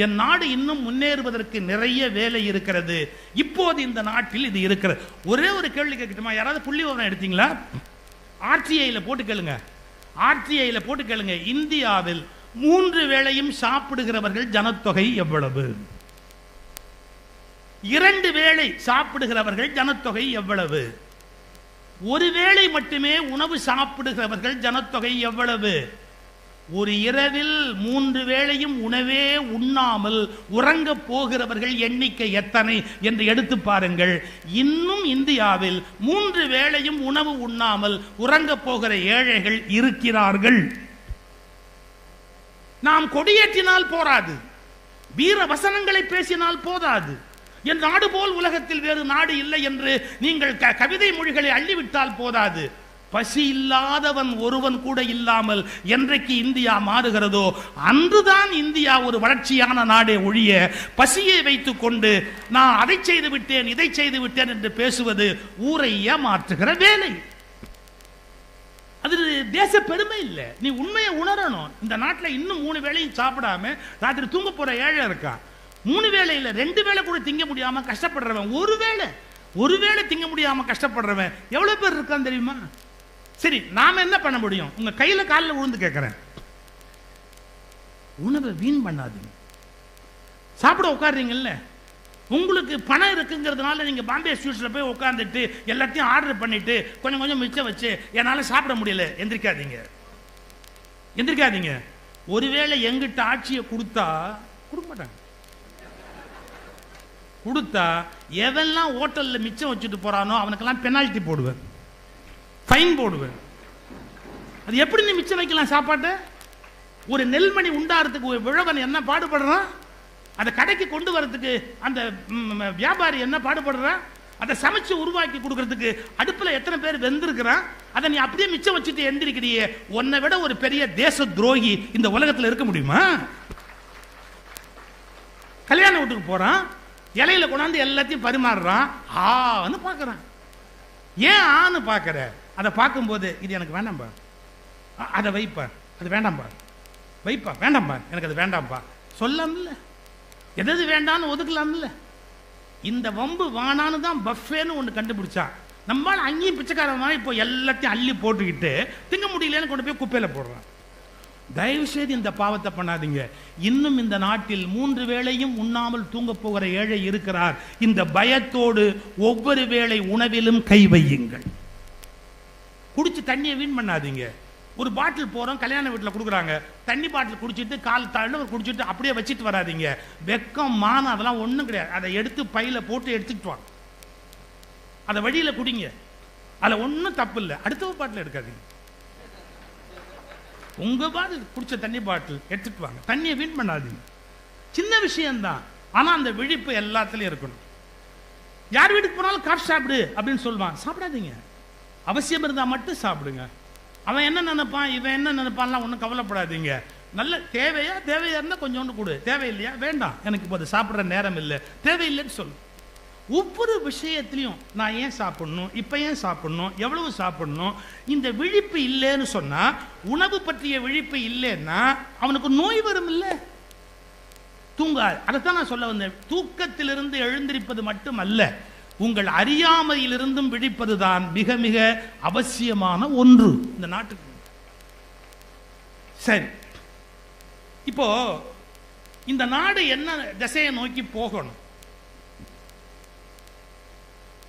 என் நாடு இன்னும் முன்னேறுவதற்கு நிறைய வேலை இருக்கிறது. இப்போது இந்த நாட்டில் இது இருக்கிறது. ஒரே ஒரு கேள்வி கேட்கட்டுமா? யாராவது புள்ளி விவரம் எடுத்தீங்களா? ஆர்டிஐயில் போட்டு கேளுங்க. இந்தியாவில் 3 வேளையும் சாப்பிடுகிறவர்கள் ஜனத்தொகை எவ்வளவு? 2 வேளை சாப்பிடுகிறவர்கள் ஜனத்தொகை எவ்வளவு? 1 வேளை மட்டுமே உணவு சாப்பிடுகிறவர்கள் ஜனத்தொகை எவ்வளவு? ஒரு இரவில் 3 வேளையும் உணவே உண்ணாமல் உறங்க போகிறவர்கள் எண்ணிக்கை எத்தனை என்று எடுத்து பாருங்கள். இன்னும் இந்தியாவில் 3 வேளையும் உணவு உண்ணாமல் உறங்க போகிற ஏழைகள் இருக்கிறார்கள். நாம் கொடியேற்றினால் போராது, வீர வசனங்களை பேசினால் போதாது. என் நாடு போல் உலகத்தில் வேறு நாடு இல்லை என்று நீங்கள் கவிதை மொழிகளை அள்ளிவிட்டால் போதாது. பசி இல்லாதவன் ஒருவன் கூட இல்லாமல் என்றைக்கு இந்தியா மாறுகிறதோ அன்றுதான் இந்தியா ஒரு வளர்ச்சியான நாடே ஒழிய பசியை வைத்துக் கொண்டு நான் அதை செய்து விட்டேன் இதை செய்து விட்டேன் என்று பேசுவது ஊரை ஏமாற்றுகிற வேலை. அது தேச பெருமை இல்லை. நீ உண்மையை உணரணும். இந்த நாட்டில் இன்னும் 3 வேளையும் சாப்பிடாம ராத்திரி தூங்க போற ஏழை இருக்கா. 3 வேளை இல்லை, 2 வேளை கூட திங்க முடியாம கஷ்டப்படுறவன், ஒரு வேளை திங்க முடியாம கஷ்டப்படுறவன் எவ்வளவு பேர் இருக்கான்னு தெரியுமா? சரி, நாம என்ன பண்ண முடியும்? உங்க கையில காலில் விழுந்து கேட்கிறேன், உணவை வீண் பண்ணாதீங்க. சாப்பிட உட்காடுறீங்கல்ல, உங்களுக்கு பணம் இருக்குங்கிறதுனால நீங்க பாம்பே ஸ்வீட்ஸ்ல போய் உட்காந்துட்டு எல்லாத்தையும் ஆர்டர் பண்ணிட்டு கொஞ்சம் கொஞ்சம் மிச்சம் வச்சு என்னால சாப்பிட முடியல, எந்திரிக்காதீங்க. ஒருவேளை எங்கிட்ட ஆட்சியை கொடுத்தா, கொடுக்க மாட்டாங்க, கொடுத்தா எவெல்லாம் ஹோட்டல்ல மிச்சம் வச்சுட்டு போறானோ அவனுக்கெல்லாம் பெனால்டி போடுவேன், ஃபைன் போடுவேன். அது எப்படி நீ மிச்சம் வைக்கலாம் சாப்பாட்டை? ஒரு நெல்மணி உண்டாகிறதுக்கு ஒரு விழவன் என்ன பாடுபடுறான், அதை கடைக்கு கொண்டு வரதுக்கு அந்த வியாபாரி என்ன பாடுபடுறான், அதை சமைச்சு உருவாக்கி கொடுக்கறதுக்கு அடுப்புல எத்தனை பேர் வெந்திருக்கிறான், அதை நீ அப்படியே மிச்சம் வச்சுட்டு எந்திரிக்கிறியே. உன்னை விட ஒரு பெரிய தேச துரோகி இந்த உலகத்தில் இருக்க முடியுமா? கல்யாண வீட்டுக்கு போறான், இலையில கொண்டாந்து எல்லாத்தையும் பரிமாறுறான், ஆன்னு பார்க்கறான். ஏன் ஆன்னு பார்க்கற? அதை பார்க்கும்போது இது எனக்கு வேண்டாம்பா, அதை வைப்பா, அது வேண்டாம்பா, வைப்பா, வேண்டாம்பா, எனக்கு அது வேண்டாம்பா சொல்லாமல்ல, எது வேண்டான்னு ஒதுக்கலாம்ல. இந்த வம்பு வானான்னு தான் பஃபேன்னு ஒன்று கண்டுபிடிச்சா. நம்மளால அங்கேயும் பிச்சைக்காரன் மாதிரி இப்போ எல்லாத்தையும் அள்ளி போட்டுக்கிட்டு திங்க முடியலன்னு கொண்டு போய் குப்பையில போடுறான். தயவு செய்து இந்த பாவத்தை பண்ணாதீங்க. இன்னும் இந்த நாட்டில் 3 வேளையும் உண்ணாமல் தூங்க போகிற ஏழை இருக்கிறார். இந்த பயத்தோடு ஒவ்வொரு வேளை உணவிலும் கை வையுங்கள். குடிச்சு தண்ணியை வீண் பண்ணாதீங்க. ஒரு பாட்டில் போறோம், கல்யாண வீட்டில் கொடுக்குறாங்க, தண்ணி பாட்டில் குடிச்சிட்டு கால் தள்ள குடிச்சிட்டு அப்படியே வச்சுட்டு வராதிங்க. வெக்கம் மானம் அதெல்லாம் ஒன்றும் கிடையாது. அதை எடுத்து பையில போட்டு எடுத்துக்கிட்டு வாங்க, அதை வழியில குடிங்க, அதில் ஒன்றும் தப்பு இல்லை. அடுத்த பாட்டில் எடுக்காதீங்க. உங்க பாட்டில் குடிச்ச தண்ணி பாட்டில் எடுத்துட்டு வாங்க, தண்ணியை வீண் பண்ணாதீங்க. சின்ன விஷயம்தான், ஆனா அந்த விழிப்பு எல்லாத்துலயும் இருக்கணும். யார் வீட்டுக்கு போனாலும் காஃபி சாப்பிடு அப்படின்னு சொல்லுவான், சாப்பிடாதீங்க. அவசியம் இருந்தா மட்டும் சாப்பிடுங்க. அவன் என்ன நினைப்பான், இவன் என்ன நினைப்பான்லாம் ஒன்றும் கவலைப்படாதீங்க. நல்ல தேவையா இருந்தா கொஞ்சோண்டு கொடு, தேவையில்லையா வேண்டாம், எனக்கு இப்போ அது சாப்பிட்ற நேரம் இல்லை, தேவையில்லைன்னு சொல்லு. ஒவ்வொரு விஷயத்திலையும் நான் ஏன் சாப்பிடணும், இப்போ ஏன் சாப்பிடணும், எவ்வளவு சாப்பிடணும், இந்த விழிப்பு இல்லைன்னு சொன்னா, உணவு பற்றிய விழிப்பு இல்லைன்னா அவனுக்கு நோய் வரும் இல்லை, தூங்காது. அதைத்தான் நான் சொல்ல வந்தேன். தூக்கத்திலிருந்து எழுந்திருப்பது மட்டுமல்ல, உங்கள் அறியாமையிலிருந்தும் விழிப்பதுதான் மிக மிக அவசியமான ஒன்று இந்த நாட்டுக்கு. சரி, இப்போ இந்த நாடு என்ன திசையை நோக்கி போகணும்?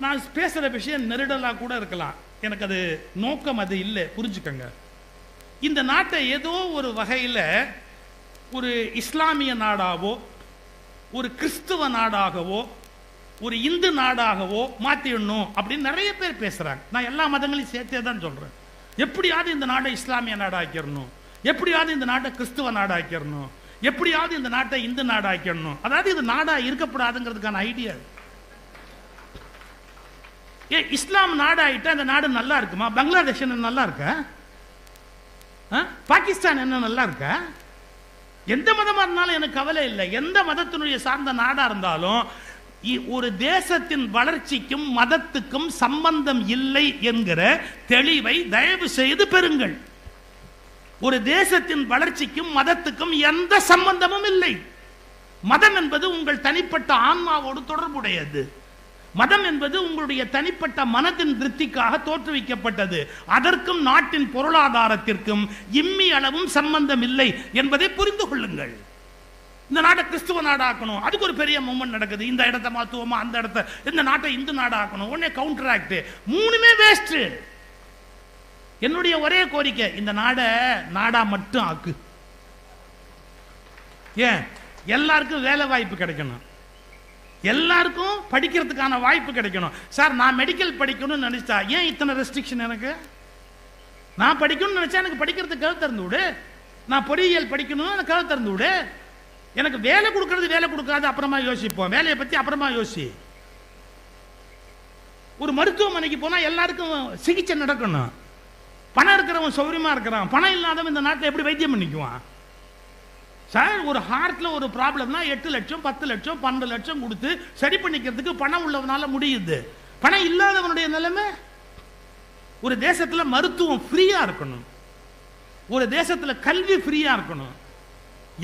நான் பேசுற விஷயம் நெருடலா கூட இருக்கலாம், எனக்கு அது நோக்கம் அது இல்லை, புரிஞ்சுக்கங்க. இந்த நாட்டை ஏதோ ஒரு வகையில் ஒரு இஸ்லாமிய நாடாவோ, ஒரு கிறிஸ்துவ நாடாகவோ, ஒரு இந்து நாடாகவோ மாற்றிடணும் அப்படின்னு நிறைய பேர் பேசுறாங்க. நான் எல்லா மதங்களையும் சேர்த்தே தான் சொல்றேன். எப்படியாவது இந்த நாட்டை இஸ்லாமிய நாடாக்கிடணும், எப்படியாவது இந்த நாட்டை கிறிஸ்துவ நாடாக்கிடணும், எப்படியாவது இந்த நாட்டை இந்து நாடாக்கிடணும். அதாவது இது நாடா இருக்கப்படாதுங்கிறதுக்கான ஐடியா. இஸ்லாம் நாடாயிட்டா அந்த நாடு நல்லா இருக்குமா? பங்களாதேஷ் என்ன நல்லா இருக்கா? பாகிஸ்தான் என்ன நல்லா இருக்கா? எந்த மதமா இருந்தாலும் எனக்கு கவலை இல்லை. எந்த மதத்தினுடைய சார்ந்த நாடா இருந்தாலும் ஒரு தேசத்தின் வளர்ச்சிக்கும் மதத்துக்கும் சம்பந்தம் இல்லை என்கிற தெளிவை தயவு செய்து பெறுங்கள். ஒரு தேசத்தின் வளர்ச்சிக்கும் மதத்துக்கும் எந்த சம்பந்தமும் இல்லை. மதம் என்பது உங்கள் தனிப்பட்ட ஆன்மாவோடு தொடர்புடையது. மதம் என்பது உங்களுடைய தனிப்பட்ட மனதின் திருப்திக்காக தோற்றுவிக்கப்பட்டது. அதற்கும் நாட்டின் பொருளாதாரத்திற்கும் இம்மி அளவும் சம்பந்தம் இல்லை என்பதை புரிந்து கொள்ளுங்கள். இந்த நாட்டை கிறிஸ்துவ நாடாக்கணும், அதுக்கு ஒரு பெரிய மூவ்மெண்ட் நடக்குது. இந்த இடத்தை மாத்துவோமா, அந்த இடத்த, இந்த நாட்டை இந்து நாடாக்கணும், உடனே கவுண்டர் ஆக்ட், மூணுமே வேஸ்ட். என்னுடைய ஒரே கோரிக்கை, இந்த நாடை நாடா மட்டும் ஆக்கு. ஏன்? எல்லாருக்கும் வேலை வாய்ப்பு கிடைக்கணும், எல்லாருக்கும் படிக்கிறதுக்கான வாய்ப்பு கிடைக்கணும். சார், நான் மெடிக்கல் படிக்கணும்னு நினைச்சா ஏன் இத்தனை ரெஸ்ட்ரிக்ஷன்? எனக்கு நான் படிக்கணும்னு நினைச்சா எனக்கு படிக்கிறதுக்கு கதை திறந்து விடு. நான் பொறியியல் படிக்கணும்னு எனக்கு கதை திறந்து விடு. எனக்கு வேலை கொடுக்கறது வேலை கொடுக்காது அப்புறமா யோசிப்போம், வேலையை பத்தி அப்புறமா யோசி. ஒரு மருத்துவமனைக்கு போனா எல்லாருக்கும் சிகிச்சை நடக்கணும். பணம் இருக்கிறவன் சௌரியமா இருக்கிறான், பணம் இல்லாதவன் இந்த நாட்டில் எப்படி வைத்தியம் பண்ணிக்குவான் சார்? ஒரு ஹார்ட்ல ஒரு ப்ராப்ளம்னா 8 லட்சம் 10 லட்சம் 12 லட்சம் கொடுத்து சரி பண்ணிக்கிறதுக்கு பணம் உள்ளவனால முடியுது. பணம் இல்லாதவனுடைய நிலைமை. ஒரு தேசத்துல மருத்துவம் ஃப்ரீயா இருக்கணும், ஒரு தேசத்துல கல்வி ஃப்ரீயா இருக்கணும்,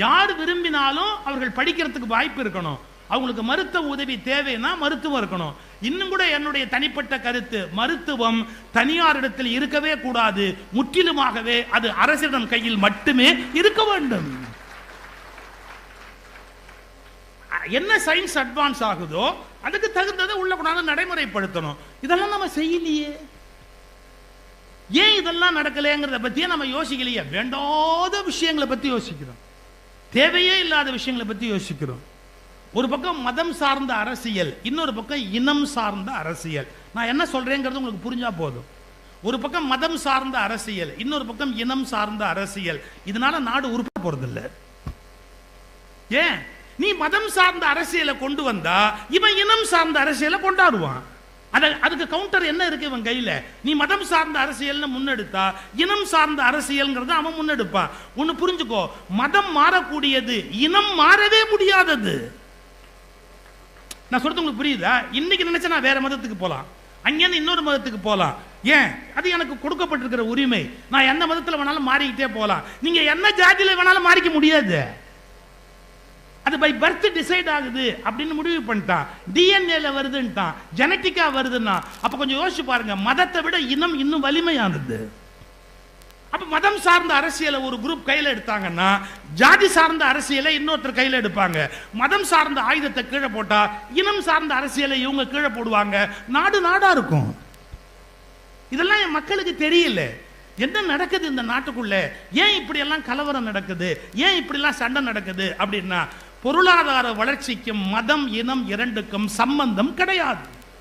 யார் விரும்பினாலும் அவர்கள் படிக்கிறதுக்கு வாய்ப்பு இருக்கணும், அவங்களுக்கு மருத்துவ உதவி தேவைன்னா மருத்துவம் இருக்கணும். இன்னும் கூட என்னுடைய தனிப்பட்ட கருத்து, மருத்துவம் தனியார் இடத்தில் இருக்கவே கூடாது, முற்றிலுமாகவே அது அரசிடம் கையில் மட்டுமே இருக்க வேண்டும். என்ன சயின்ஸ் அட்வான்ஸ் ஆகுதோ அதுக்கு தகுந்ததை உள்ள கொண்டாந்து நடைமுறைப்படுத்தணும். இதெல்லாம் நம்ம செய்யலையே. ஏன் இதெல்லாம் நடக்கலைங்கிறத பத்தியே நம்ம யோசிக்கலையே. வேண்டாத விஷயங்களை பத்தி யோசிக்கிறோம், தேவையே இல்லாத விஷயங்களை பத்தி யோசிக்கிறோம். ஒரு பக்கம் மதம் சார்ந்த அரசியல், இன்னொரு பக்கம் இனம் சார்ந்த அரசியல். நான் என்ன சொல்றேங்கிறது உங்களுக்கு புரிஞ்சா போதும். ஒரு பக்கம் மதம் சார்ந்த அரசியல், இன்னொரு பக்கம் இனம் சார்ந்த அரசியல். இதனால நாடு உருப்பட போறதில்லை. ஏன்? நீ மதம் சார்ந்த அரசியலை கொண்டு வந்தா இவன் இனம் சார்ந்த அரசியலை கொண்டாடுவான். அதுக்கு கவுண்டர் என்ன இருக்கு இவன் கையில? நீ மதம் சார்ந்த அரசியல் முன்னெடுத்தா இனம் சார்ந்த அரசியல்ங்கிறத அவன் முன்னெடுப்பான். ஒன்னு புரிஞ்சுக்கோ, மதம் மாறக்கூடியது, இனம் மாறவே முடியாதது. நான் சொல்றது உங்களுக்கு புரியுதா? இன்னைக்கு நினைச்சா நான் வேற மதத்துக்கு போலாம், அங்கேருந்து இன்னொரு மதத்துக்கு போலாம். ஏன்? அது எனக்கு கொடுக்கப்பட்டிருக்கிற உரிமை. நான் எந்த மதத்தில் வேணாலும் மாறிக்கிட்டே போலாம். நீங்க என்ன ஜாதியில வேணாலும் மாறிக்க முடியாது. அது பை பர்த் டிசைட் ஆகுது அப்படின்னு முடிவு பண்ணிட்டான். டிஎன்ஏல வருதுன்ட்டான், ஜெனட்டிக்கா வருதுன்னா அப்ப கொஞ்சம் யோசிச்சு பாருங்க, மதத்தை விட இனம் இன்னும் வலிமையானது. அப்ப மதம் சார்ந்த அரசியலை ஒரு குரூப் கையில எடுத்தாங்கன்னா ஜாதி சார்ந்த அரசியலை இன்னொருத்தர் கையில எடுப்பாங்க. மதம் சார்ந்த ஆயுதத்தை கீழே போட்டா இனம் சார்ந்த அரசியலை இவங்க கீழே போடுவாங்க. நாடு நாடா இருக்கும். இதெல்லாம் என் மக்களுக்கு தெரியல. என்ன நடக்குது இந்த நாட்டுக்குள்ள? ஏன் இப்படி எல்லாம் கலவரம் நடக்குது? ஏன் இப்படி எல்லாம் சண்டை நடக்குது அப்படின்னா பொருளாதார வளர்ச்சிக்கும் மதம் இனம் இரண்டுக்கும் சம்பந்தம் கிடையாது.